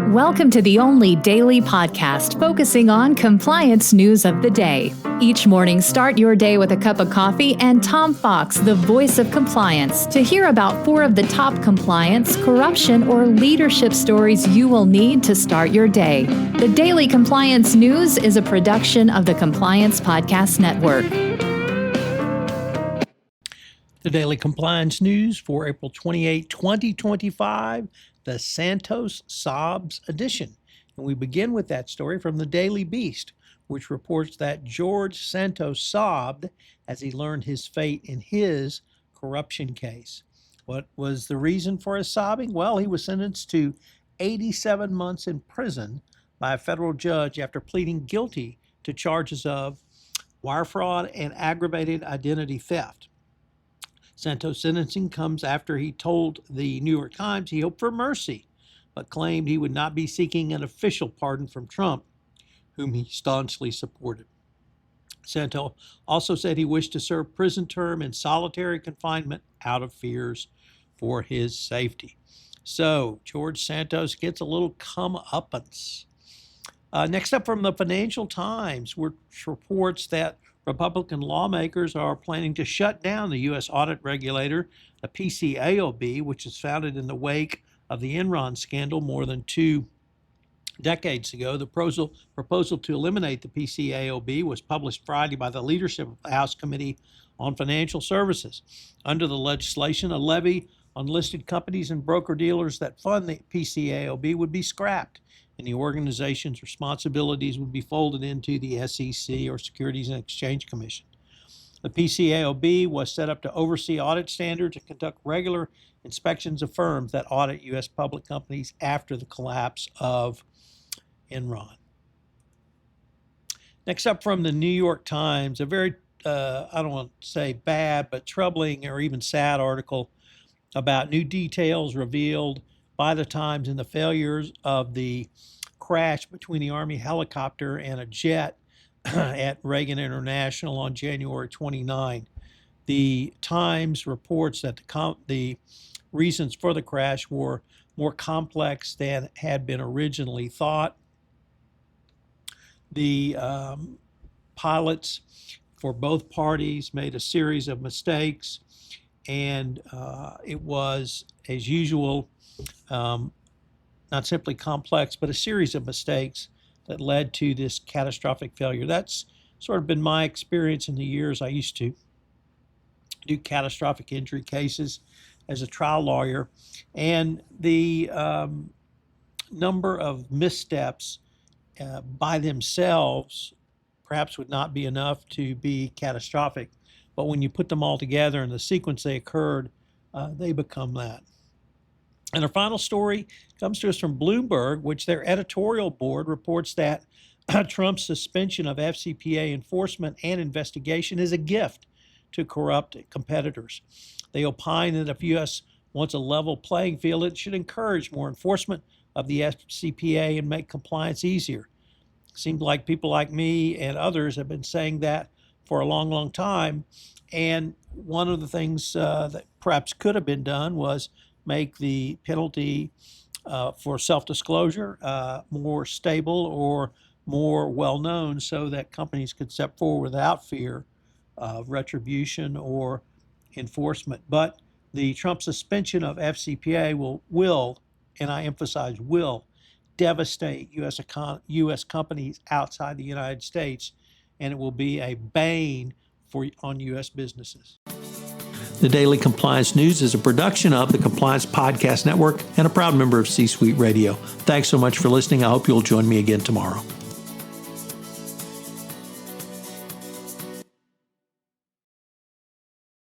Welcome to the only daily podcast focusing on compliance news of the day. Each morning, start your day with a cup of coffee and Tom Fox, the voice of compliance, to hear about 4 of the top compliance, corruption, or leadership stories you will need to start your day. The Daily Compliance News is a production of the Compliance Podcast Network. The Daily Compliance News for April 28, 2025, the Santos Sobs edition. And we begin with that story from the Daily Beast, which reports that George Santos sobbed as he learned his fate in his corruption case. What was the reason for his sobbing? Well, he was sentenced to 87 months in prison by a federal judge after pleading guilty to charges of wire fraud and aggravated identity theft. Santos' sentencing comes after he told the New York Times he hoped for mercy, but claimed he would not be seeking an official pardon from Trump, whom he staunchly supported. Santos also said he wished to serve prison term in solitary confinement out of fears for his safety. So George Santos gets a little comeuppance. Next up from the Financial Times, which reports that Republican lawmakers are planning to shut down the U.S. audit regulator, the PCAOB, which was founded in the wake of the Enron scandal more than 2 decades ago. The proposal to eliminate the PCAOB was published Friday by the leadership of the House Committee on Financial Services. Under the legislation, a levy on listed companies and broker-dealers that fund the PCAOB would be scrapped, and the organization's responsibilities would be folded into the SEC, or Securities and Exchange Commission. The PCAOB was set up to oversee audit standards and conduct regular inspections of firms that audit U.S. public companies after the collapse of Enron. Next up from the New York Times, a very, I don't want to say bad, but troubling or even sad article about new details revealed by the Times in the failures of the crash between the Army helicopter and a jet at Reagan International on January 29. The Times reports that the reasons for the crash were more complex than had been originally thought. The pilots for both parties made a series of mistakes, and it was, as usual, not simply complex, but a series of mistakes that led to this catastrophic failure. That's sort of been my experience in the years I used to do catastrophic injury cases as a trial lawyer. And the number of missteps by themselves perhaps would not be enough to be catastrophic. But when you put them all together in the sequence they occurred, they become that. And our final story comes to us from Bloomberg, which their editorial board reports that Trump's suspension of FCPA enforcement and investigation is a gift to corrupt competitors. They opine that if U.S. wants a level playing field, it should encourage more enforcement of the FCPA and make compliance easier. Seems like people like me and others have been saying that for a long, long time. And one of the things that perhaps could have been done was make the penalty for self-disclosure more stable or more well-known so that companies could step forward without fear of retribution or enforcement. But the Trump suspension of FCPA will, and I emphasize will, devastate U.S. companies outside the United States, and it will be a bane on U.S. businesses. The Daily Compliance News is a production of the Compliance Podcast Network and a proud member of C-Suite Radio. Thanks so much for listening. I hope you'll join me again tomorrow.